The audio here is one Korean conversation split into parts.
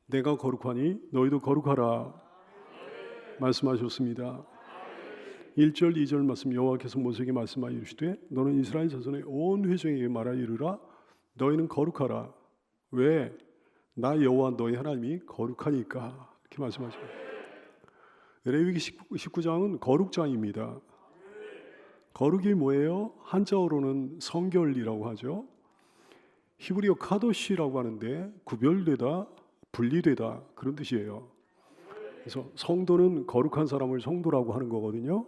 내가 거룩하니 너희도 거룩하라 말씀하셨습니다. 1절 2절 말씀 여호와께서 모세에게 말씀하여 이르시되 너는 이스라엘 자손의 온 회중에게 말하여 이르라 너희는 거룩하라. 왜? 나 여호와 너희 하나님이 거룩하니까. 이렇게 말씀하십니다. 레위기 19장은 거룩장입니다. 거룩이 뭐예요? 한자어로는 성결이라고 하죠. 히브리어 카도시라고 하는데 구별되다, 분리되다 그런 뜻이에요. 그래서 성도는 거룩한 사람을 성도라고 하는 거거든요.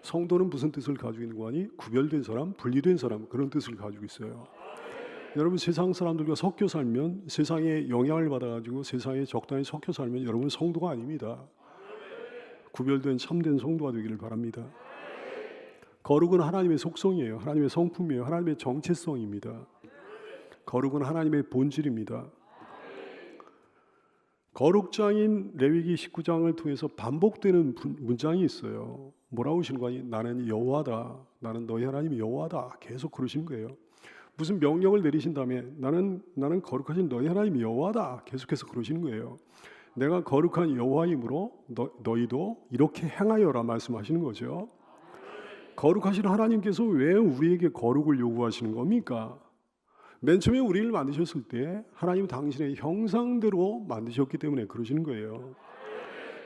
성도는 무슨 뜻을 가지고 있는 거니? 구별된 사람, 분리된 사람 그런 뜻을 가지고 있어요. 여러분 세상 사람들과 섞여 살면 세상에 영향을 받아가지고 세상에 적당히 섞여 살면 여러분 성도가 아닙니다. 구별된 참된 성도가 되기를 바랍니다. 거룩은 하나님의 속성이에요. 하나님의 성품이에요. 하나님의 정체성입니다. 거룩은 하나님의 본질입니다. 거룩장인 레위기 19장을 통해서 반복되는 문장이 있어요. 뭐라고 하시는 거니? 나는 여호와다. 나는 너희 하나님이 여호와다. 계속 그러시는 거예요. 무슨 명령을 내리신 다음에 나는 거룩하신 너희 하나님이 여호와다. 계속해서 그러시는 거예요. 내가 거룩한 여호와이므로 너희도 이렇게 행하여라 말씀하시는 거죠. 거룩하신 하나님께서 왜 우리에게 거룩을 요구하시는 겁니까? 맨 처음에 우리를 만드셨을 때 하나님 당신의 형상대로 만드셨기 때문에 그러시는 거예요.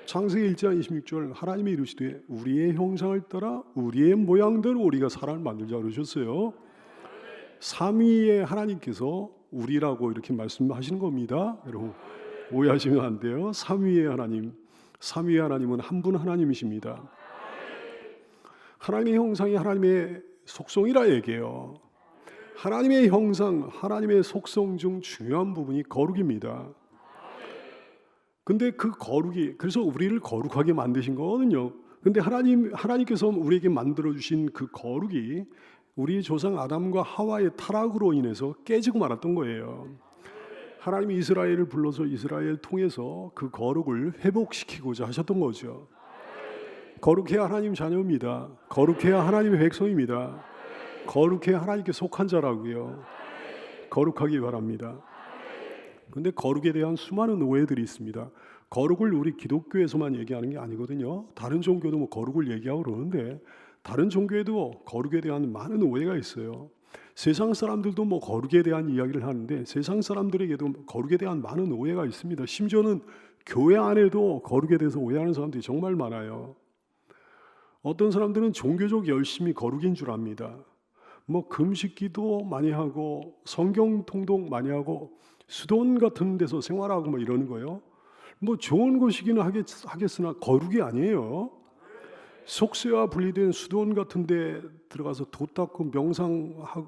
창세기 1장 26절 하나님이 이르시되 우리의 형상을 따라 우리의 모양대로 우리가 사람을 만들자 그러셨어요. 삼위의 하나님께서 우리라고 이렇게 말씀하시는 겁니다. 여러분 오해하시면 안 돼요. 삼위의 하나님, 삼위의 하나님은 한 분 하나님이십니다. 하나님의 형상이 하나님의 속성이라 얘기해요. 하나님의 형상, 하나님의 속성 중 중요한 부분이 거룩입니다. 근데 그 거룩이 그래서 우리를 거룩하게 만드신 거거든요. 근데 하나님께서 우리에게 만들어 주신 그 거룩이 우리 조상 아담과 하와의 타락으로 인해서 깨지고 말았던 거예요. 하나님이 이스라엘을 불러서 이스라엘 통해서 그 거룩을 회복시키고자 하셨던 거죠. 거룩해야 하나님 자녀입니다. 거룩해야 하나님의 백성입니다. 거룩해야 하나님께 속한 자라고요. 거룩하기 바랍니다. 근데 거룩에 대한 수많은 오해들이 있습니다. 거룩을 우리 기독교에서만 얘기하는 게 아니거든요. 다른 종교도 뭐 거룩을 얘기하고 그러는데 다른 종교에도 거룩에 대한 많은 오해가 있어요. 세상 사람들도 뭐 거룩에 대한 이야기를 하는데 세상 사람들에게도 거룩에 대한 많은 오해가 있습니다. 심지어는 교회 안에도 거룩에 대해서 오해하는 사람들이 정말 많아요. 어떤 사람들은 종교적 열심이 거룩인 줄 압니다. 뭐 금식기도 많이 하고 성경 통독 많이 하고 수돈 같은 데서 생활하고 뭐 이러는 거예요. 뭐 좋은 것이기는 하겠으나 거룩이 아니에요. 속세와 분리된 수돈 같은 데 들어가서 도 닦고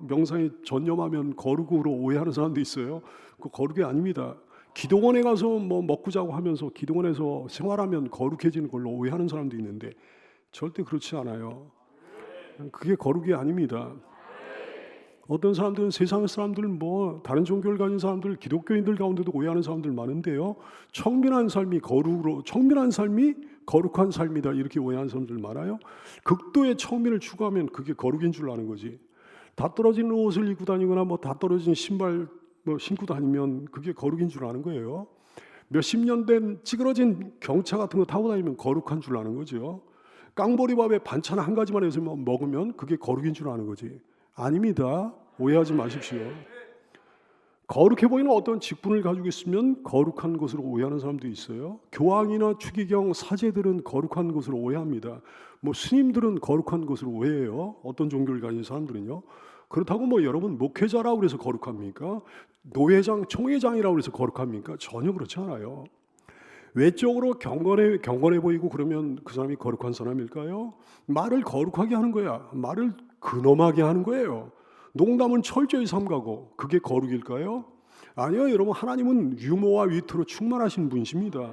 명상에 전념하면 거룩으로 오해하는 사람도 있어요. 그 거룩이 아닙니다. 기도원에 가서 뭐 먹고 자고 하면서 기도원에서 생활하면 거룩해지는 걸로 오해하는 사람도 있는데 절대 그렇지 않아요. 그게 거룩이 아닙니다. 어떤 사람들은 세상 사람들 뭐 다른 종교를 가진 사람들 기독교인들 가운데도 오해하는 사람들 많은데요. 청빈한 삶이 거룩한 삶이다 이렇게 오해하는 사람들 많아요. 극도의 청빈을 추구하면 그게 거룩인 줄 아는 거지. 다 떨어진 옷을 입고 다니거나 뭐 다 떨어진 신발 뭐 신고 다니면 그게 거룩인 줄 아는 거예요. 몇십 년 된 찌그러진 경차 같은 거 타고 다니면 거룩한 줄 아는 거죠. 깡보리밥에 반찬 한 가지만 해서 먹으면 그게 거룩인 줄 아는 거지. 아닙니다. 오해하지 마십시오. 거룩해 보이는 어떤 직분을 가지고 있으면 거룩한 것으로 오해하는 사람도 있어요. 교황이나 추기경 사제들은 거룩한 것으로 오해합니다. 뭐 스님들은 거룩한 것으로 오해해요. 어떤 종교를 가진 사람들은요. 그렇다고 뭐 여러분 목회자라고 그래서 거룩합니까? 노회장, 총회장이라고 그래서 거룩합니까? 전혀 그렇지 않아요. 외적으로 경건해 보이고 그러면 그 사람이 거룩한 사람일까요? 말을 거룩하게 하는 거야. 말을 근엄하게 하는 거예요. 농담은 철저히 삼가고 그게 거룩일까요? 아니요. 여러분 하나님은 유머와 위트로 충만하신 분이십니다.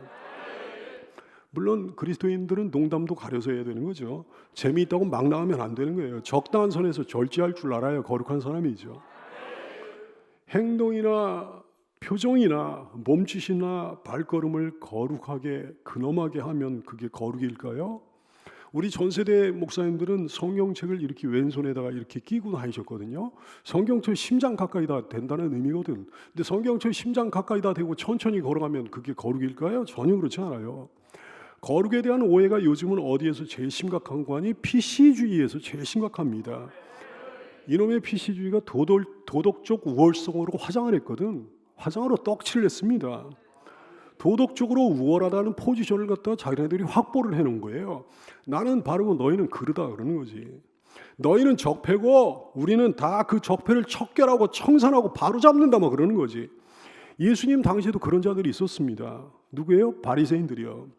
물론 그리스도인들은 농담도 가려서 해야 되는 거죠. 재미있다고 막 나오면 안 되는 거예요. 적당한 선에서 절제할 줄 알아야 거룩한 사람이죠. 행동이나 표정이나 몸짓이나 발걸음을 거룩하게 근엄하게 하면 그게 거룩일까요? 우리 전 세대 목사님들은 성경책을 이렇게 왼손에다가 이렇게 끼고 다니셨거든요. 성경책 심장 가까이 다 된다는 의미거든. 근데 성경책 심장 가까이 다 대고 천천히 걸어가면 그게 거룩일까요? 전혀 그렇지 않아요. 거룩에 대한 오해가 요즘은 어디에서 제일 심각한 거 아니? PC주의에서 제일 심각합니다. 이놈의 PC주의가 도덕적 우월성으로 화장을 했거든. 화장으로 떡칠을 했습니다. 도덕적으로 우월하다는 포지션을 갖다가 자기네들이 확보를 해놓은 거예요. 나는 바르고 너희는 그르다 그러는 거지. 너희는 적폐고 우리는 다 그 적폐를 척결하고 청산하고 바로잡는다 뭐 그러는 거지. 예수님 당시에도 그런 자들이 있었습니다. 누구예요? 바리새인들이요.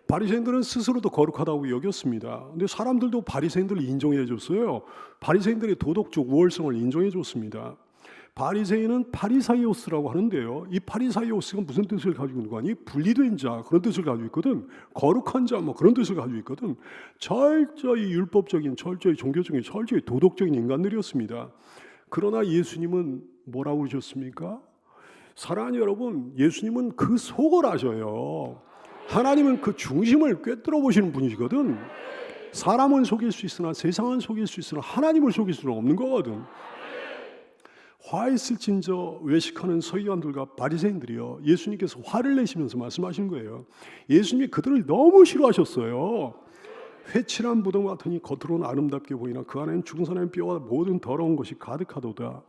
바리새인들은 스스로도 거룩하다고 여겼습니다. 근데 사람들도 바리새인들을 인정해 줬어요. 바리새인들의 도덕적 우월성을 인정해 줬습니다. 바리새인은 파리사이오스라고 하는데요. 이 파리사이오스가 무슨 뜻을 가지고 있는 거 아니? 분리된 자 그런 뜻을 가지고 있거든. 거룩한 자 뭐 그런 뜻을 가지고 있거든. 철저히 율법적인, 철저히 종교적인, 철저히 도덕적인 인간들이었습니다. 그러나 예수님은 뭐라고 그러셨습니까? 사랑하는 여러분, 예수님은 그 속을 아셔요. 하나님은 그 중심을 꿰뚫어 보시는 분이시거든. 사람은 속일 수 있으나 세상은 속일 수 있으나 하나님을 속일 수는 없는 거거든. 화 있을진저 외식하는 서기관들과 바리새인들이요. 예수님께서 화를 내시면서 말씀하신 거예요. 예수님이 그들을 너무 싫어하셨어요. 회칠한 무덤 같으니 겉으로는 아름답게 보이나 그 안에는 죽은 사람의 뼈와 모든 더러운 것이 가득하도다.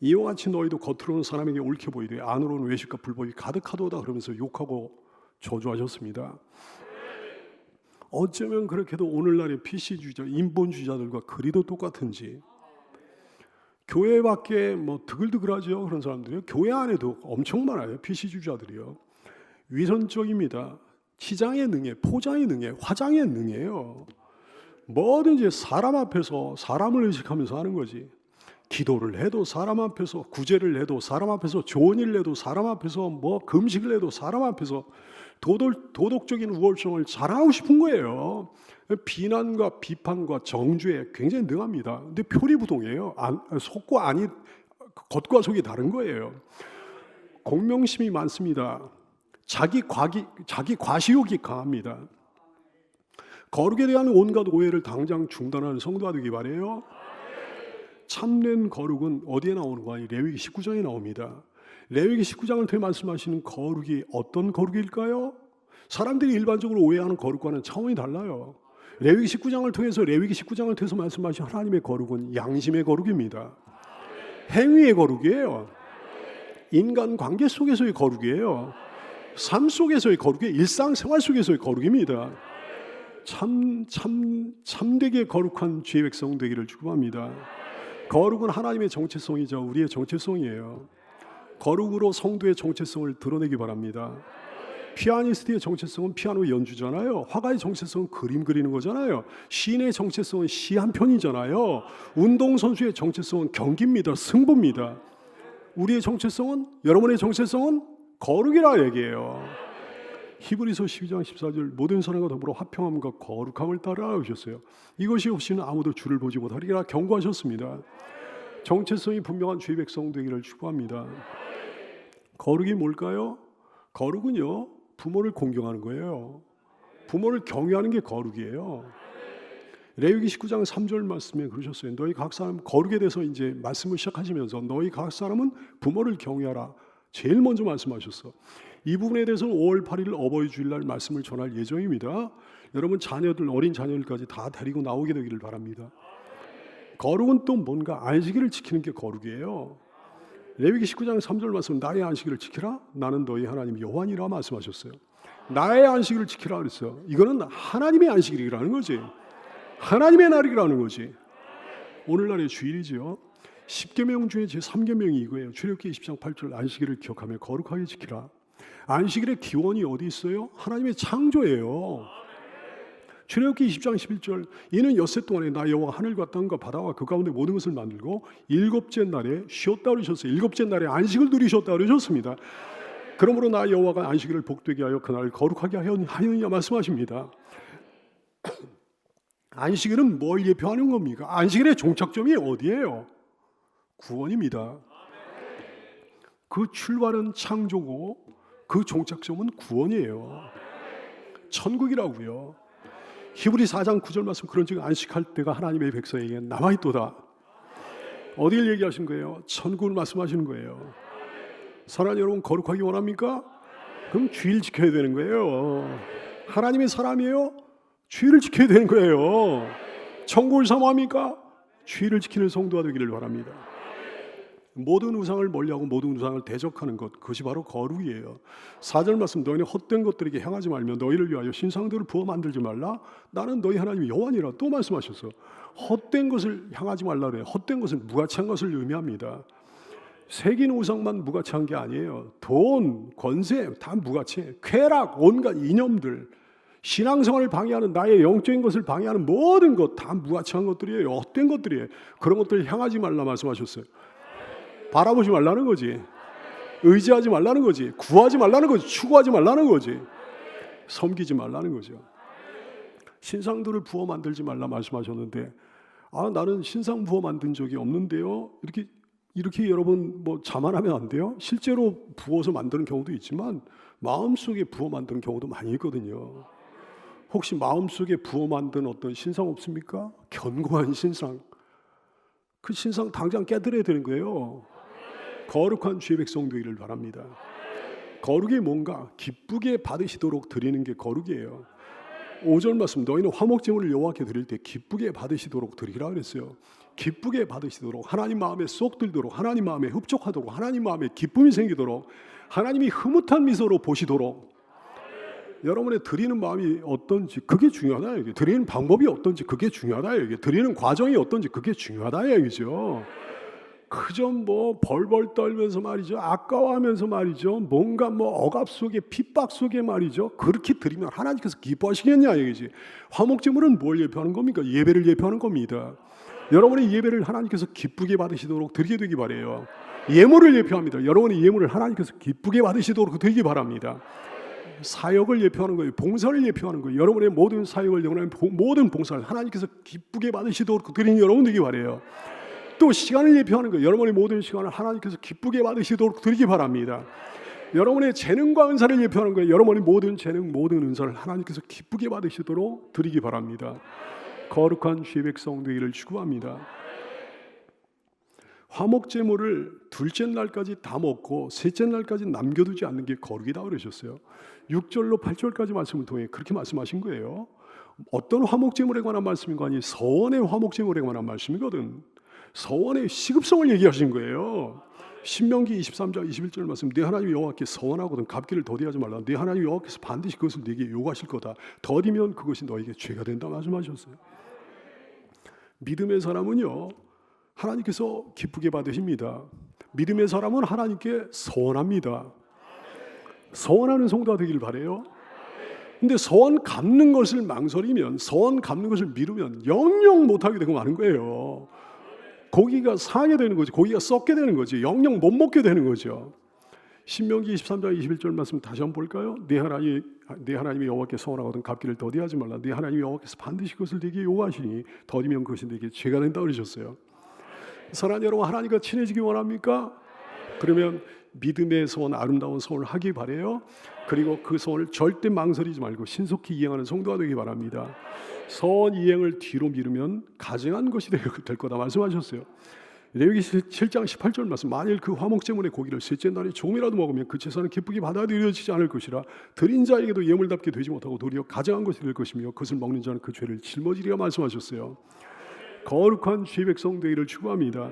이와 같이 너희도 겉으로는 사람에게 옳게 보이되 안으로는 외식과 불법이 가득하도다 그러면서 욕하고 저주하셨습니다. 어쩌면 그렇게도 오늘날의 PC주의자, 인본주의자들과 그리도 똑같은지. 교회 밖에 뭐 드글드글하죠. 그런 사람들이요. 교회 안에도 엄청 많아요. PC주의자들이요. 위선적입니다. 치장에 능해, 포장에 능해, 화장에 능해요. 뭐든지 사람 앞에서 사람을 의식하면서 하는 거지. 기도를 해도 사람 앞에서, 구제를 해도 사람 앞에서, 좋은 일을 해도 사람 앞에서, 뭐 금식을 해도 사람 앞에서 도덕적인 우월성을 자랑하고 싶은 거예요. 비난과 비판과 정죄에 굉장히 능합니다. 근데 표리부동이에요. 속과 안이, 겉과 속이 다른 거예요. 공명심이 많습니다. 자기 과시욕이 강합니다. 거룩에 대한 온갖 오해를 당장 중단하는 성도가 되기 바래요. 참된 거룩은 어디에 나오는 거 아니? 레위기 19장에 나옵니다. 레위기 19장을 통해 말씀하시는 거룩이 어떤 거룩일까요? 사람들이 일반적으로 오해하는 거룩과는 차원이 달라요. 레위기 19장을 통해서 말씀하신 하나님의 거룩은 양심의 거룩입니다. 행위의 거룩이에요. 인간 관계 속에서의 거룩이에요. 삶 속에서의 거룩이에요. 일상생활 속에서의 거룩입니다. 참되게 거룩한 주의 백성 되기를 축복합니다. 거룩은 하나님의 정체성이죠. 우리의 정체성이에요. 거룩으로 성도의 정체성을 드러내기 바랍니다. 피아니스트의 정체성은 피아노 연주잖아요. 화가의 정체성은 그림 그리는 거잖아요. 시인의 정체성은 시 한 편이잖아요. 운동선수의 정체성은 경기입니다. 승부입니다. 우리의 정체성은, 여러분의 정체성은 거룩이라 얘기해요. 히브리서 12장 14절 모든 선행과 더불어 화평함과 거룩함을 따라 하셨어요. 이것이 없이는 아무도 주를 보지 못하리라 경고하셨습니다. 정체성이 분명한 주의 백성 되기를 축복합니다. 거룩이 뭘까요? 거룩은요, 부모를 공경하는 거예요. 부모를 경외하는 게 거룩이에요. 레위기 19장 3절 말씀에 그러셨어요. 너희 각 사람, 거룩에 대해서 이제 말씀을 시작하시면서 너희 각 사람은 부모를 경외하라. 제일 먼저 말씀하셨어. 이 부분에 대해서는 5월 8일 어버이 주일날 말씀을 전할 예정입니다. 여러분 자녀들, 어린 자녀들까지 다 데리고 나오게 되기를 바랍니다. 거룩은 또 뭔가 안식일을 지키는 게 거룩이에요. 레위기 19장 3절 말씀, 나의 안식일을 지키라. 나는 너희 하나님 여호와니라 말씀하셨어요. 나의 안식일을 지키라 그랬어요. 이거는 하나님의 안식일이라는 거지. 하나님의 날이라는 거지. 오늘날의 주일이죠. 10계명 중에 제 3계명이 이거예요. 출애굽기 20장 8절 안식일을 기억하며 거룩하게 지키라. 안식일의 기원이 어디 있어요? 하나님의 창조예요. 출애굽기 20장 11절 이는 엿새 동안에 나 여호와가 하늘과 땅과 바다와 그 가운데 모든 것을 만들고 일곱째 날에 쉬었다 그러셨어요. 일곱째 날에 안식을 누리셨다 그러셨습니다. 그러므로 나 여호와가 안식일을 복되게 하여 그날을 거룩하게 하였느냐 말씀하십니다. 안식일은 뭘 예표하는 겁니까? 안식일의 종착점이 어디예요? 구원입니다. 그 출발은 창조고 그 종착점은 구원이에요. 천국이라고요. 히브리 4장 9절 말씀 그런즉 안식할 때가 하나님의 백성에게 남아있도다. 어디를 얘기하신 거예요? 천국을 말씀하시는 거예요. 사랑하는 여러분, 거룩하기 원합니까? 그럼 주의를 지켜야 되는 거예요. 하나님의 사람이에요? 주의를 지켜야 되는 거예요. 천국을 사모합니까? 주의를 지키는 성도가 되기를 바랍니다. 모든 우상을 멀리하고 모든 우상을 대적하는 것, 그것이 바로 거룩이에요. 4절 말씀, 너희는 헛된 것들에게 향하지 말며 너희를 위하여 신상들을 부어 만들지 말라. 나는 너희 하나님 여호와니라. 또 말씀하셨어. 헛된 것을 향하지 말라 그래요. 헛된 것은 무가치한 것을 의미합니다. 새긴 우상만 무가치한 게 아니에요. 돈, 권세 다 무가치해. 쾌락, 온갖 이념들, 신앙생활을 방해하는, 나의 영적인 것을 방해하는 모든 것 다 무가치한 것들이에요. 헛된 것들이에요. 그런 것들을 향하지 말라 말씀하셨어요. 바라보지 말라는 거지. 의지하지 말라는 거지. 구하지 말라는 거지. 추구하지 말라는 거지. 섬기지 말라는 거죠. 신상들을 부어 만들지 말라 말씀하셨는데, 나는 신상 부어 만든 적이 없는데요. 이렇게 여러분 뭐 자만하면 안 돼요. 실제로 부어서 만드는 경우도 있지만 마음속에 부어 만드는 경우도 많이 있거든요. 혹시 마음속에 부어 만든 어떤 신상 없습니까? 견고한 신상. 그 신상 당장 깨뜨려야 되는 거예요. 거룩한 주의 백성 되기를 바랍니다. 거룩이 뭔가? 기쁘게 받으시도록 드리는 게 거룩이에요. 5절 말씀, 너희는 화목제물을 여호와께 드릴 때 기쁘게 받으시도록 드리라 그랬어요. 기쁘게 받으시도록, 하나님 마음에 쏙 들도록, 하나님 마음에 흡족하도록, 하나님 마음에 기쁨이 생기도록, 하나님이 흐뭇한 미소로 보시도록. 여러분의 드리는 마음이 어떤지 그게 중요하다 얘기. 드리는 방법이 어떤지 그게 중요하다 얘기. 드리는 과정이 어떤지 그게 중요하다 얘기죠. 그저 뭐 벌벌 떨면서 말이죠, 아까워하면서 말이죠, 뭔가 뭐 억압 속에 핍박 속에 말이죠, 그렇게 드리면 하나님께서 기뻐하시겠냐 얘기지. 화목제물은 뭘 예표하는 겁니까? 예배를 예표하는 겁니다. 여러분의 예배를 하나님께서 기쁘게 받으시도록 드리게 되기 바래요. 예물을 예표합니다. 여러분의 예물을 하나님께서 기쁘게 받으시도록 드리기 바랍니다. 사역을 예표하는 거예요. 봉사를 예표하는 거예요. 여러분의 모든 사역을, 여러분의 모든 봉사를 하나님께서 기쁘게 받으시도록 드리는 여러분 되기 바래요. 또 시간을 예표하는 거예요. 여러분의 모든 시간을 하나님께서 기쁘게 받으시도록 드리기 바랍니다. 여러분의 재능과 은사를 예표하는 거예요. 여러분의 모든 재능, 모든 은사를 하나님께서 기쁘게 받으시도록 드리기 바랍니다. 거룩한 주의 백성 되기를 축원합니다. 화목제물을 둘째 날까지 다 먹고 셋째 날까지 남겨두지 않는 게 거룩이다 그러셨어요. 6절로 8절까지 말씀을 통해 그렇게 말씀하신 거예요. 어떤 화목제물에 관한 말씀인가 하니 서원의 화목제물에 관한 말씀이거든. 서원의 시급성을 얘기하신 거예요. 신명기 23장 21절 말씀, 네 하나님 여호와께 서원하거든 값기를 더디하지 말라. 네 하나님 여호와께서 반드시 그것을 네게 요구하실 거다. 더디면 그것이 너에게 죄가 된다 말씀하셨어요. 믿음의 사람은요, 하나님께서 기쁘게 받으십니다. 믿음의 사람은 하나님께 서원합니다. 서원하는 성도가 되기를 바래요. 근데 서원 갚는 것을 망설이면, 서원 갚는 것을 미루면 영영 못하게 되고 마는 거예요. 고기가 상하게 되는 거지. 고기가 썩게 되는 거지. 영영 못 먹게 되는 거죠. 신명기 23장 21절 말씀 다시 한번 볼까요? 네 하나님이 여호와께 서원하거든 갚기를 더디하지 말라. 네 하나님 여호와께서 반드시 그것을 네게 요구하시니 더디면 그것이 네게 죄가 된다 그러셨어요. 사랑하는 여러분, 하나님과 친해지기 원합니까? 그러면 믿음의 소원, 아름다운 소원을 하기 바래요. 그리고 그 소원을 절대 망설이지 말고 신속히 이행하는 성도가 되기 바랍니다. 소원 이행을 뒤로 미루면 가증한 것이 될 거다 말씀하셨어요. 레위기 7장 18절 말씀, 만일 그 화목제물의 고기를 셋째 날에 조금이라도 먹으면 그 제사는 기쁘게 받아들여지지 않을 것이라. 드린 자에게도 예물답게 되지 못하고 도리어 가증한 것이 될 것이며 그것을 먹는 자는 그 죄를 짊어지리라 말씀하셨어요. 거룩한 주의 백성 되기를 축원합니다.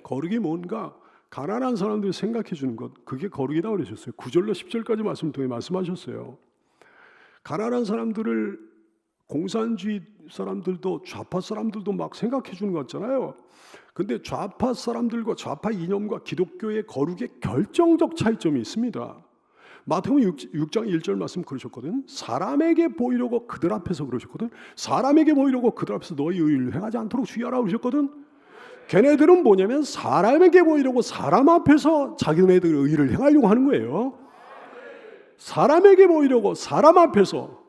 거룩이 뭔가? 가난한 사람들 생각해 주는 것, 그게 거룩이다 그러셨어요. 9절로 10절까지 말씀 통해 말씀하셨어요. 가난한 사람들을 공산주의 사람들도 좌파 사람들도 막 생각해 주는 것 같잖아요. 근데 좌파 사람들과 좌파 이념과 기독교의 거룩의 결정적 차이점이 있습니다. 마태복음 6장 1절 말씀 그러셨거든. 사람에게 보이려고 그들 앞에서 그러셨거든. 사람에게 보이려고 그들 앞에서 너희 의를 행하지 않도록 주의하라 그러셨거든. 걔네들은 뭐냐면 사람에게 보이려고 사람 앞에서 자기네들 의를 행하려고 하는 거예요. 사람에게 보이려고 사람 앞에서.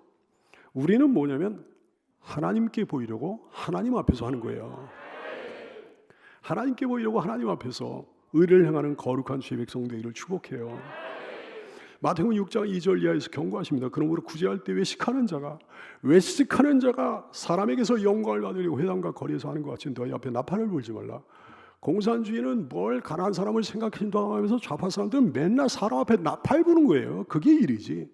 우리는 뭐냐면 하나님께 보이려고 하나님 앞에서 하는 거예요. 하나님께 보이려고 하나님 앞에서 의를 행하는 거룩한 주의 백성 되기를 축복해요. 마태복음 6장 2절 이하에서 경고하십니다. 그러므로 구제할 때 외식하는 자가 사람에게서 영광을 받으려고 회당과 거리에서 하는 것 같이 너희 앞에 나팔을 불지 말라. 공산주의는 뭘 가난한 사람을 생각한다고 하면서 좌파 사람들은 맨날 사람 앞에 나팔 부는 거예요. 그게 일이지.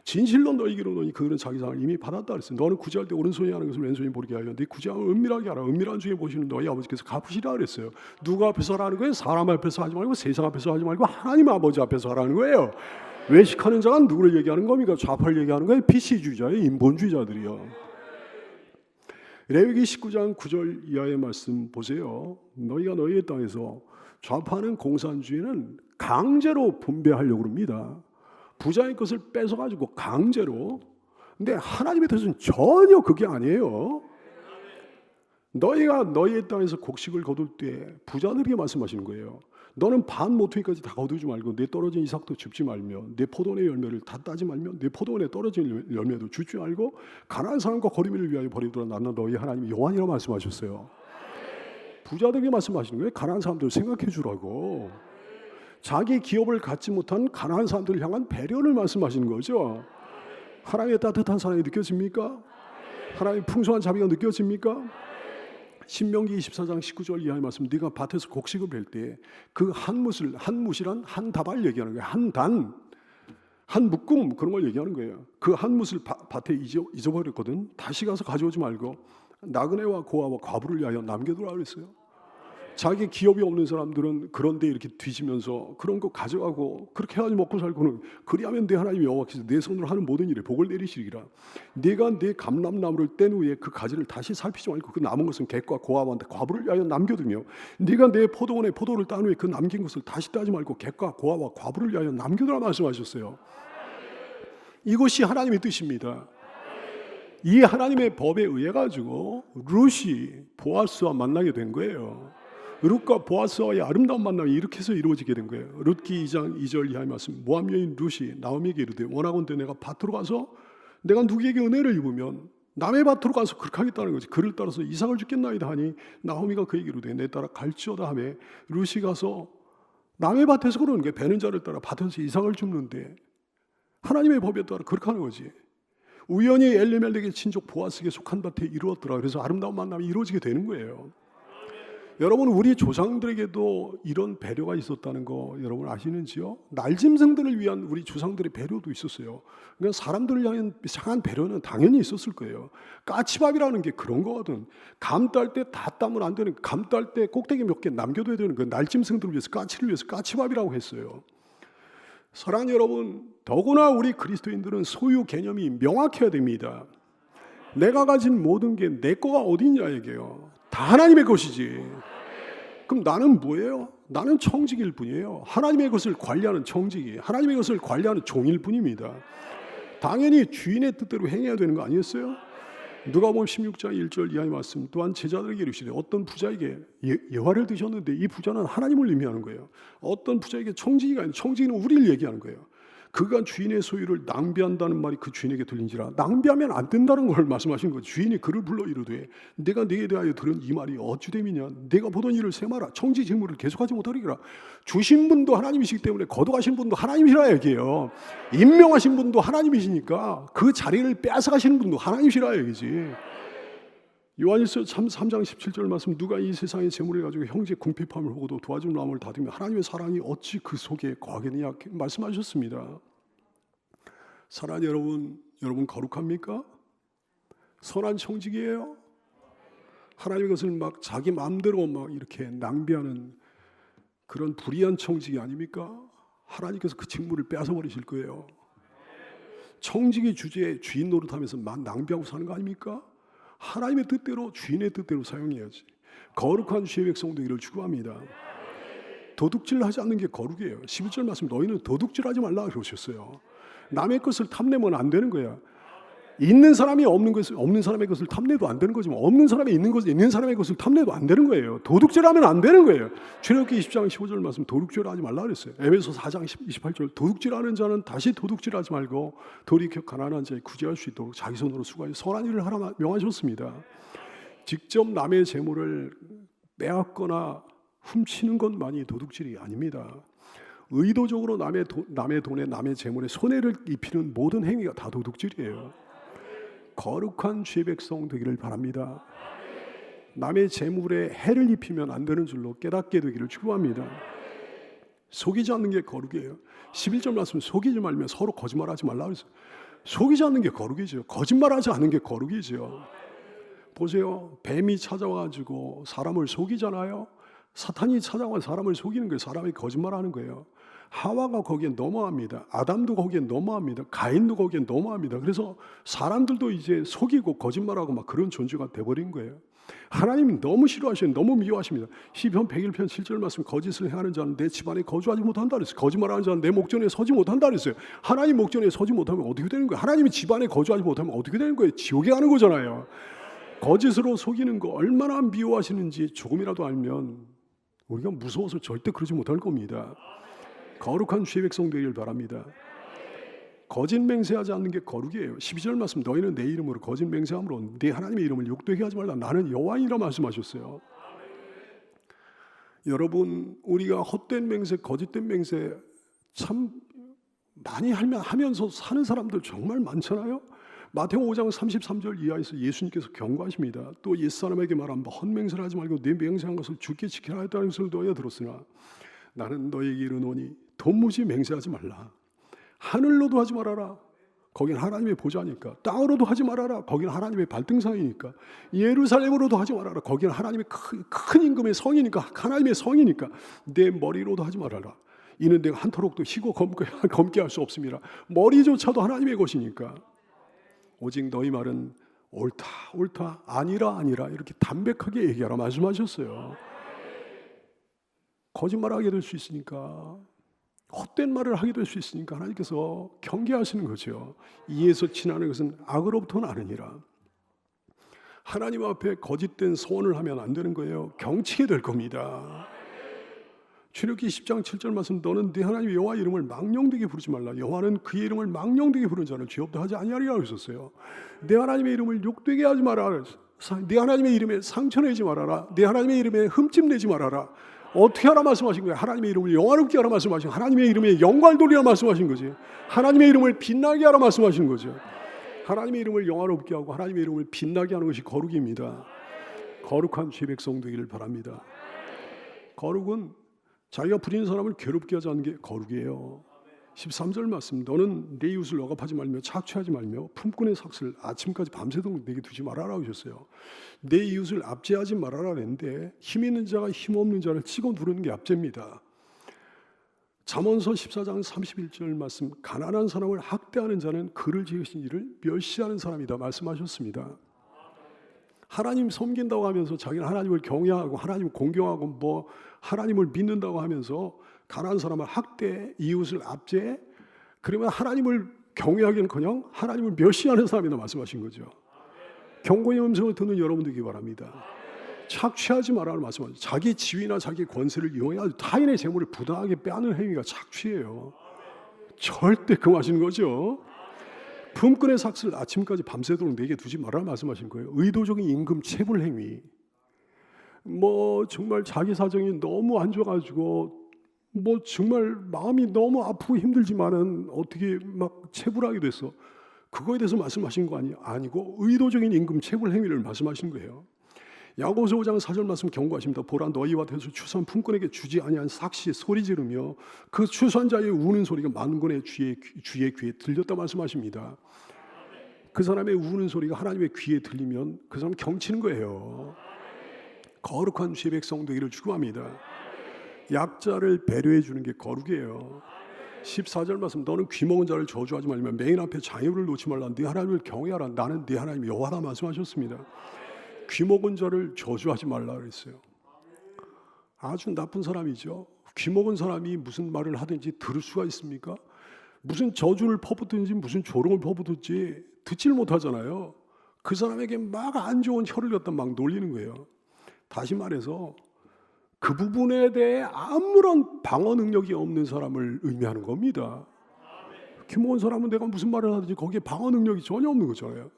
진실로 너희에게로 너희 그들은 자기 상을 이미 받았다 그랬어요. 너는 구제할 때 오른손이 하는 것을 왼손이 모르게 하여 네 구제함을 은밀하게 하라. 은밀한 중에 보시는 너희 아버지께서 갚으시라 그랬어요. 누구 앞에서 하라는 거예요? 사람 앞에서 하지 말고 세상 앞에서 하지 말고 하나님 아버지 앞에서 하라는 거예요. 외식하는 자가 누구를 얘기하는 겁니까? 좌파를 얘기하는 거예요? PC주의자예요? 인본주의자들이요. 레위기 19장 9절 이하의 말씀 보세요. 너희가 너희의 땅에서 좌파는 공산주의는 강제로 분배하려고 합니다. 부자의 것을 뺏어가지고 강제로. 근데 하나님의 뜻은 전혀 그게 아니에요. 너희가 너희의 땅에서 곡식을 거둘 때 부자들에게 말씀하시는 거예요. 너는 반 모퉁이까지 다 거두지 말고 내 떨어진 이삭도 줍지 말며 내 포도원의 열매를 다 따지 말며 내 포도원에 떨어진 열매도 줍지 말고 가난한 사람과 거리미를 위하여 버리더라. 나는 너희 하나님 여호와니라 말씀하셨어요. 부자들에게 말씀하시는 거예요. 가난한 사람들 생각해 주라고. 자기 기업을 갖지 못한 가난한 사람들을 향한 배려를 말씀하시는 거죠. 하나님의 따뜻한 사랑이 느껴집니까? 하나님의 풍성한 자비가 느껴집니까? 신명기 24장 19절 이하의 말씀, 네가 밭에서 곡식을 벨 때 그 한 뭇이란 한 다발 얘기하는 거예요. 한 단, 한 묶음 그런 걸 얘기하는 거예요. 그 한 뭇을 밭에 잊어버렸거든. 다시 가서 가져오지 말고 나그네와 고아와 과부를 위하여 남겨두라 그랬어요. 자기 기업이 없는 사람들은 그런데 이렇게 뒤지면서 그런 거 가져가고 그렇게 해가지고 먹고 살고는 그리하면 내 하나님 여호와께서 내 손으로 하는 모든 일에 복을 내리시리라. 네가 내 감람나무를 뗀 후에 그 가지를 다시 살피지 말고 그 남은 것은 객과 고아와 과부를 위하여 남겨두며 네가 내 포도원에 포도를 딴 후에 그 남긴 것을 다시 따지 말고 객과 고아와 과부를 위하여 남겨두라 말씀하셨어요. 이것이 하나님의 뜻입니다. 이 하나님의 법에 의해 가지고 룻이 보아스와 만나게 된 거예요. 룻과 보아스와의 아름다운 만남이 이렇게 해서 이루어지게 된 거예요. 룻기 2장 2절 이하의 말씀. 모압 여인 룻이 나오미에게 이르되 원하건대 내가 밭으로 가서 내가 누구에게 은혜를 입으면 남의 밭으로 가서 그렇게 하겠다는 거지. 그를 따라서 이삭을 주겠나이다 하니 나오미가 그에게 이르되 내 따라 갈지어다 하매 룻이 가서 남의 밭에서 그러는 게 베는 자를 따라 밭에서 이삭을 줍는데 하나님의 법에 따라 그렇게 하는 거지. 우연히 엘리멜렉의 친족 보아스에게 속한 밭에 이루었더라. 그래서 아름다운 만남이 이루어지게 되는 거예요. 여러분 우리 조상들에게도 이런 배려가 있었다는 거 여러분 아시는지요? 날짐승들을 위한 우리 조상들의 배려도 있었어요. 그러니까 사람들을 향한 배려는 당연히 있었을 거예요. 까치밥이라는 게 그런 거거든. 감 딸 때 다 따면 안 되는, 감 딸 때 꼭대기 몇 개 남겨둬야 되는 그 날짐승들을 위해서 까치를 위해서 까치밥이라고 했어요. 사랑하는 여러분, 더구나 우리 그리스도인들은 소유 개념이 명확해야 됩니다. 내가 가진 모든 게 내 거가 어디 있냐 얘기해요. 다 하나님의 것이지. 그럼 나는 뭐예요? 나는 청직일 뿐이에요. 하나님의 것을 관리하는 청직이, 하나님의 것을 관리하는 종일 뿐입니다. 당연히 주인의 뜻대로 행해야 되는 거 아니었어요? 누가복음 16장 1절 이하의 말씀. 또한 제자들에게 이르시되 어떤 부자에게 예화를 드셨는데 이 부자는 하나님을 의미하는 거예요. 어떤 부자에게 청지기가 아니라 청지기는 우리를 얘기하는 거예요. 그가 주인의 소유를 낭비한다는 말이 그 주인에게 들린지라. 낭비하면 안 된다는 걸 말씀하시는 거죠. 주인이 그를 불러 이르되 내가 네게 대하여 들은 이 말이 어찌됨이냐. 내가 보던 일을 세마라. 청지 직무를 계속하지 못하리라. 주신 분도 하나님이시기 때문에 거둬가신 분도 하나님이시라 얘기해요. 임명하신 분도 하나님이시니까 그 자리를 뺏어가시는 분도 하나님이시라 얘기지. 요한일서 3장 17절 말씀. 누가 이 세상의 재물을 가지고 형제 궁핍함을 보고도 도와주는 마음을 다듬며 하나님의 사랑이 어찌 그 속에 거하겠느냐 말씀하셨습니다. 사랑하는 여러분 거룩합니까? 선한 청직이에요? 하나님의 것을 막 자기 마음대로 막 이렇게 낭비하는 그런 불의한 청직이 아닙니까? 하나님께서 그 직무를 뺏어버리실 거예요. 청직이 주제에 주인 노릇하면서 막 낭비하고 사는 거 아닙니까? 하나님의 뜻대로 주인의 뜻대로 사용해야지. 거룩한 주의 백성도 이를 추구합니다. 도둑질하지 않는 게 거룩이에요. 11절 말씀 너희는 도둑질하지 말라 그러셨어요. 남의 것을 탐내면 안 되는 거야. 있는 사람이 없는 사람의 것을 탐내도 안 되는 거지만 없는 사람이 있는 사람의 것을 탐내도 안 되는 거예요. 도둑질하면 안 되는 거예요. 출애굽기 20장 15절 말씀 도둑질하지 말라 그랬어요. 에베소 4장 28절 도둑질하는 자는 다시 도둑질하지 말고 돌이켜 가난한 자에 구제할 수 있도록 자기 손으로 수고하여 선한 일을 하라 명하셨습니다. 직접 남의 재물을 빼앗거나 훔치는 것만이 도둑질이 아닙니다. 의도적으로 남의 돈에 남의 재물에 손해를 입히는 모든 행위가 다 도둑질이에요. 거룩한 주의 백성 되기를 바랍니다. 남의 재물에 해를 입히면 안 되는 줄로 깨닫게 되기를 축복합니다. 속이지 않는 게 거룩이에요. 11절 말씀 속이지 말며 서로 거짓말하지 말라 그랬어요. 속이지 않는 게 거룩이죠. 거짓말하지 않는 게 거룩이죠. 보세요. 뱀이 찾아와가지고 사람을 속이잖아요. 사탄이 찾아와 사람을 속이는 거예요. 사람이 거짓말하는 거예요. 하와가 거기에 넘어갑니다. 아담도 거기에 넘어갑니다. 가인도 거기에 넘어갑니다. 그래서 사람들도 이제 속이고 거짓말하고 막 그런 존재가 돼버린 거예요. 하나님이 너무 싫어하시는, 너무 미워하십니다. 시편 101편 7절 말씀 거짓을 행하는 자는 내 집안에 거주하지 못한다 그랬어요. 거짓말하는 자는 내 목전에 서지 못한다 그랬어요. 하나님 목전에 서지 못하면 어떻게 되는 거예요? 하나님이 집안에 거주하지 못하면 어떻게 되는 거예요? 지옥에 가는 거잖아요. 거짓으로 속이는 거 얼마나 미워하시는지 조금이라도 알면 우리가 무서워서 절대 그러지 못할 겁니다. 거룩한 주의 백성 되기를 바랍니다. 거짓 맹세하지 않는 게 거룩이에요. 12절 말씀 너희는 내 이름으로 거짓 맹세함으로 네 하나님의 이름을 욕되게 하지 말라. 나는 여호와이라 말씀하셨어요. 여러분 우리가 헛된 맹세, 거짓된 맹세 참 많이 하면서 사는 사람들 정말 많잖아요. 마태복음 5장 33절 이하에서 예수님께서 경고하십니다. 또 옛사람에게 말한 바 헛맹세를 하지 말고 내 맹세한 것을 주께 지키라 했다는 것을 너희가 들었으나 나는 너희에게 이르노니 돈무지 맹세하지 말라. 하늘로도 하지 말아라. 거긴 하나님의 보좌니까. 땅으로도 하지 말아라. 거긴 하나님의 발등상이니까. 예루살렘으로도 하지 말아라. 거긴 하나님의 큰 임금의 성이니까. 하나님의 성이니까. 내 머리로도 하지 말아라. 이는 내가 한터록도 희고 검게 할 수 없습니다. 머리조차도 하나님의 것이니까. 오직 너희 말은 옳다 옳다 아니라 아니라 이렇게 담백하게 얘기하라 말씀하셨어요. 거짓말하게 될 수 있으니까, 헛된 말을 하게 될 수 있으니까 하나님께서 경계하시는 거죠. 이에서 친하는 것은 악으로부터 나느니라. 하나님 앞에 거짓된 소원을 하면 안 되는 거예요. 경치게 될 겁니다. 출애굽기 10장 7절 말씀 너는 네 하나님 여호와 이름을 망령되게 부르지 말라. 여호와는 그의 이름을 망령되게 부르는 자는 죄 없다 하지 아니하리라 하셨어요. 네 하나님의 이름을 욕되게 하지 말아라. 네 하나님의 이름에 상처내지 말아라. 네 하나님의 이름에 흠집 내지 말아라. 어떻게 하라 말씀하신 거예요? 하나님의 이름을 영화롭게 하라 말씀하신 거예요. 하나님의 이름에 영광을 돌리라 말씀하신 거지. 하나님의 이름을 빛나게 하라 말씀하신 거죠. 하나님의 이름을 영화롭게 하고 하나님의 이름을 빛나게 하는 것이 거룩입니다. 거룩한 주의 백성 되기를 바랍니다. 거룩은 자기가 부리는 사람을 괴롭게 하지 않는 게 거룩이에요. 13절 말씀 너는 내 이웃을 억압하지 말며 착취하지 말며 품꾼의 삭슬 아침까지 밤새도록 내게 두지 말아라 하셨어요. 내 이웃을 압제하지 말아라 했는데 힘 있는 자가 힘 없는 자를 치고 누르는 게 압제입니다. 잠언서 14장 31절 말씀 가난한 사람을 학대하는 자는 그를 지으신 이를 멸시하는 사람이다 말씀하셨습니다. 하나님 섬긴다고 하면서 자기는 하나님을 경외하고 하나님을 공경하고 뭐 하나님을 믿는다고 하면서 가난한 사람을 학대, 이웃을 압제, 그러면 하나님을 경외하기는커녕 하나님을 멸시하는 사람이다 말씀하신 거죠. 경고의 음성을 듣는 여러분 되기 바랍니다. 착취하지 말라는 말씀하죠. 자기 지위나 자기 권세를 이용해 타인의 재물을 부당하게 빼앗는 행위가 착취예요. 절대 금하시는 거죠. 품꾼의 삭슬 아침까지 밤새도록 내게 두지 말아라 말씀하신 거예요. 의도적인 임금 체불 행위. 뭐 정말 자기 사정이 너무 안 좋아가지고 뭐 정말 마음이 너무 아프고 힘들지만은 어떻게 막 체불하게 됐어. 그거에 대해서 말씀하신 거 아니고 의도적인 임금 체불 행위를 말씀하신 거예요. 야고보서 5장 4절 말씀 경고하십니다. 보라 너희와 대수 추수한 품꾼에게 주지 아니한 삭시 소리 지르며 그 추수한 자의 우는 소리가 만군의 주의 귀에 들렸다 말씀하십니다. 그 사람의 우는 소리가 하나님의 귀에 들리면 그 사람 경치는 거예요. 거룩한 주의 백성 되기를 축원합니다. 약자를 배려해 주는 게 거룩이에요. 14절 말씀 너는 귀먹은 자를 저주하지 말며 맹인 앞에 장애물을 놓지 말라. 네 하나님을 경외하라. 나는 네 하나님 여호와라 말씀하셨습니다. 귀먹은 자를 저주하지 말라 그랬어요. 아주 나쁜 사람이죠. 귀먹은 사람이 무슨 말을 하든지 들을 수가 있습니까? 무슨 저주를 퍼붓든지 무슨 조롱을 퍼붓든지 듣질 못하잖아요. 그 사람에게 막 안 좋은 혀를 갖다 막 놀리는 거예요. 다시 말해서 그 부분에 대해 아무런 방어 능력이 없는 사람을 의미하는 겁니다. 귀먹은 사람은 내가 무슨 말을 하든지 거기에 방어 능력이 전혀 없는 거잖아요.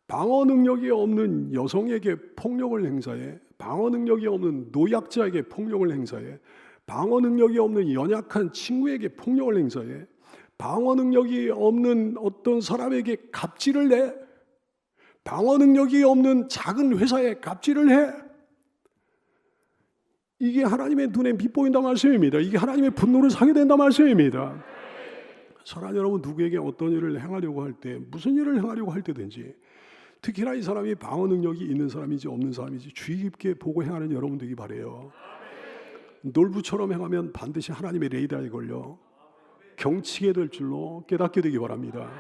방어 능력이 없는 여성에게 폭력을 행사해, 방어 능력이 없는 노약자에게 폭력을 행사해, 방어 능력이 없는 연약한 친구에게 폭력을 행사해. 방어 능력이 없는 어떤 사람에게 갑질을 내. 방어 능력이 없는 작은 회사에 갑질을 해. 이게 하나님의 눈에 밉보인다 말씀입니다. 이게 하나님의 분노를 사게 된다 말씀입니다. 사랑하는 여러분, 누구에게 어떤 일을 행하려고 할 때, 무슨 일을 행하려고 할 때든지, 특히나 이 사람이 방어 능력이 있는 사람인지 없는 사람인지 주의 깊게 보고 행하는 여러분 되기 바라요. 놀부처럼 행하면 반드시 하나님의 레이더에 걸려 경치게 될 줄로 깨닫게 되기 바랍니다.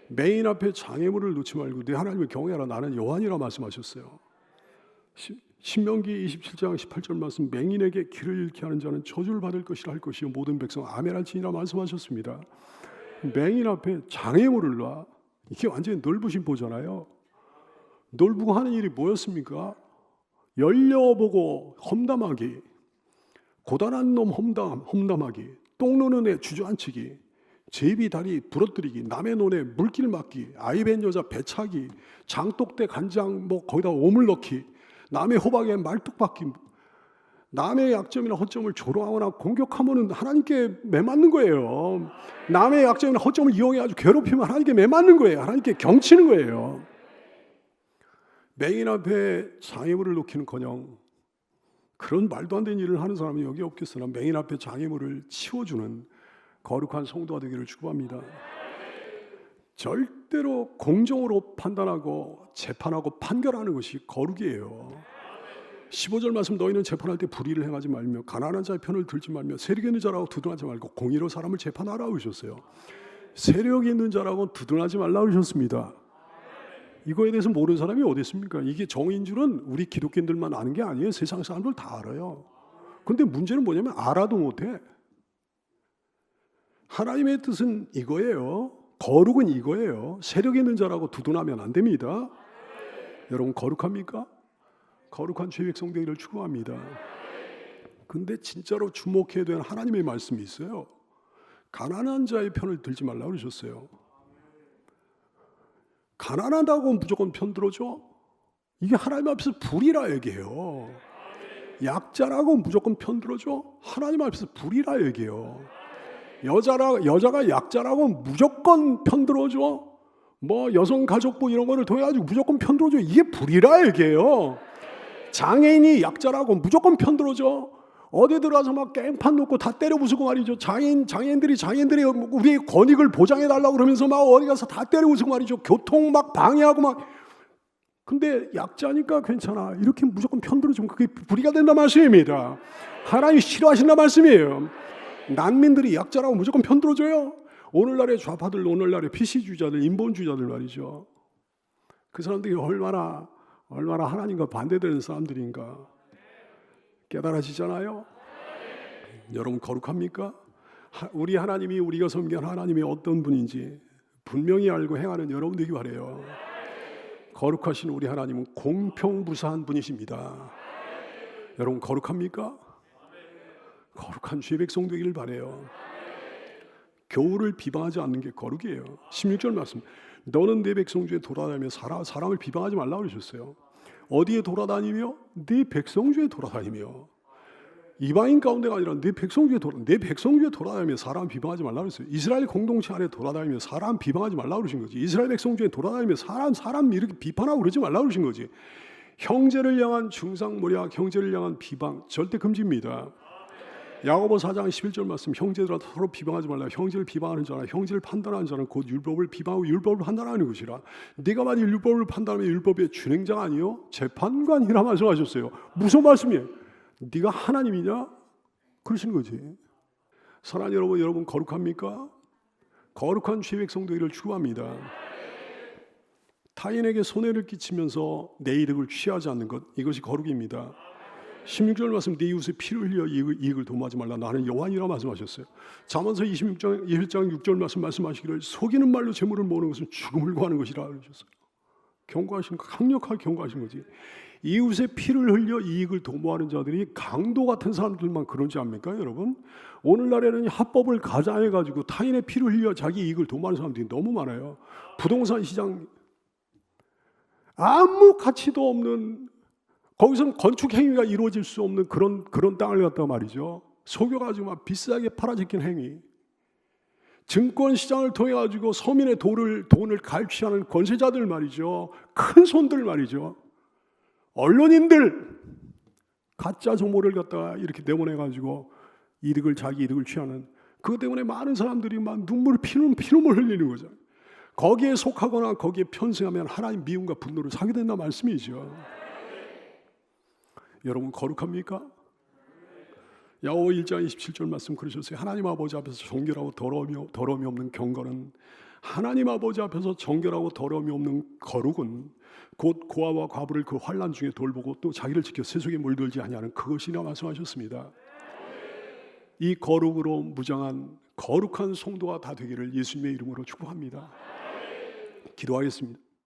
맹인 앞에 장애물을 놓지 말고 내 하나님을 경외하라. 나는 여호와니라 말씀하셨어요. 신명기 27장 18절 말씀, 맹인에게 길을 잃게 하는 자는 저주를 받을 것이라 할 것이요 모든 백성 아멘할지니라 말씀하셨습니다. 맹인 앞에 장애물을 놔. 이게 완전히 놀부신 보잖아요. 놀부가 하는 일이 뭐였습니까? 열려보고 험담하기, 고단한 놈 험담하기, 똥 누는 애 주저앉히기, 제비 다리 부러뜨리기, 남의 논에 물길 막기, 아이벤 여자 배차기, 장독대 간장 거기다 오물 넣기, 남의 호박에 말뚝 박기, 남의 약점이나 허점을 조롱하거나 공격하면 하나님께 매맞는 거예요. 남의 약점이나 허점을 이용해가지고 괴롭히면 하나님께 매맞는 거예요. 하나님께 경치는 거예요. 맹인 앞에 장애물을 놓기는커녕 그런 말도 안 되는 일을 하는 사람이 여기 없겠으나 맹인 앞에 장애물을 치워주는 거룩한 성도가 되기를 축복합니다. 절대로 공정으로 판단하고 재판하고 판결하는 것이 거룩이에요. 15절 말씀, 너희는 재판할 때 불의를 행하지 말며 가난한 자의 편을 들지 말며 세력 있는 자라고 두둔하지 말고 공의로 사람을 재판하라 그러셨어요. 세력 있는 자라고 두둔하지 말라 그러셨습니다. 이거에 대해서 모르는 사람이 어디 있습니까? 이게 정의인 줄은 우리 기독교인들만 아는 게 아니에요. 세상 사람들 다 알아요. 근데 문제는 뭐냐면 알아도 못해. 하나님의 뜻은 이거예요. 거룩은 이거예요. 세력 있는 자라고 두둔하면 안 됩니다. 여러분, 거룩합니까? 거룩한 죄 백성 되기를 축복합니다. 근데 진짜로 주목해야 되는 하나님의 말씀이 있어요. 가난한 자의 편을 들지 말라고 그러셨어요. 가난하다고 무조건 편들어줘? 이게 하나님 앞에서 불이라 얘기해요. 약자라고 무조건 편들어줘? 하나님 앞에서 불이라 얘기해요. 여자가 약자라고 무조건 편들어줘? 여성가족부 이런 거를 통해가지고 무조건 편들어줘? 이게 불이라 얘기해요. 장애인이 약자라고 무조건 편들어줘? 어디 들어가서 막 깽판 놓고 다 때려 부수고 말이죠. 장애인들이 우리의 권익을 보장해 달라고 그러면서 막 어디 가서 다 때려 부수고 말이죠. 교통 막 방해하고 막. 근데 약자니까 괜찮아. 이렇게 무조건 편들어주면 그게 불의가 된다 말씀입니다. 하나님이 싫어하신다 말씀이에요. 난민들이 약자라고 무조건 편들어줘요. 오늘날의 좌파들, 오늘날의 PC주의자들, 인본주의자들 말이죠. 그 사람들이 얼마나 하나님과 반대되는 사람들인가 깨달아지잖아요. 여러분, 거룩합니까? 우리 하나님이 우리가 섬기는 하나님이 어떤 분인지 분명히 알고 행하는 여러분 되기 바라요. 거룩하신 우리 하나님은 공평무사한 분이십니다. 여러분, 거룩합니까? 거룩한 죄 백성 되기를 바라요. 교우를 비방하지 않는 게 거룩이에요. 16절 말씀, 너는 내 백성 중에 돌아다니며 사람을 비방하지 말라고 그러셨어요. 어디에 돌아다니며? 네 백성 중에 돌아다니며. 이방인 가운데가 아니라 네 백성 중에 돌아다니며 사람 비방하지 말라고 그랬어요. 이스라엘 공동체 안에 돌아다니며 사람 비방하지 말라고 그러신 거지. 이스라엘 백성 중에 돌아다니며 사람 이렇게 비판하고 그러지 말라고 그러신 거지. 형제를 향한 중상모략, 형제를 향한 비방 절대 금지입니다. 야고보 4장 11절 말씀, 형제들아 서로 비방하지 말라. 형제를 비방하는 자나 형제를 판단하는 자는 곧 율법을 비방하고 율법을 판단하는 것이라. 네가 만일 율법을 판단하면 율법의 준행자가 아니요 재판관이라 말씀하셨어요. 무슨 말씀이에요? 네가 하나님이냐? 그러시는 거지. 사랑하는 여러분 거룩합니까? 거룩한 죄 백성 되기를 축복합니다. 타인에게 손해를 끼치면서 내 이득을 취하지 않는 것, 이것이 거룩입니다. 16절 말씀, 네 이웃의 피를 흘려 이익을 도모하지 말라. 나는 여호와니라 말씀하셨어요. 잠언서 26장 6절 말씀하시기를 속이는 말로 재물을 모으는 것은 죽음을 구하는 것이라 그러셨어요. 경고하신 거, 강력하게 경고하신 거지. 이웃의 피를 흘려 이익을 도모하는 자들이 강도 같은 사람들만 그런지 압니까, 여러분? 오늘날에는 합법을 가장해가지고 타인의 피를 흘려 자기 이익을 도모하는 사람들이 너무 많아요. 부동산 시장 아무 가치도 없는, 거기서는 건축 행위가 이루어질 수 없는 그런 땅을 갖다가 말이죠. 속여가지고 막 비싸게 팔아제낀 행위, 증권시장을 통해 가지고 서민의 돈을 갈취하는 권세자들 말이죠. 큰 손들 말이죠. 언론인들 가짜 정보를 갖다가 이렇게 내보내 가지고 자기 이득을 취하는, 그것 때문에 많은 사람들이 막 피눈물 흘리는 거죠. 거기에 속하거나 거기에 편승하면 하나님 미움과 분노를 사게 된다 말씀이죠. 여러분 거룩합니까? 야고보 1장 27절 말씀 그러셨어요. 하나님 아버지 앞에서 정결하고 더러움이 없는 경건은, 하나님 아버지 앞에서 정결하고 더러움이 없는 거룩은 곧 고아와 과부를 그 환난 중에 돌보고 또 자기를 지켜 세속에 물들지 아니하는 그것이라 말씀하셨습니다. 이 거룩으로 무장한 거룩한 성도가 다 되기를 예수님의 이름으로 축복합니다. 기도하겠습니다.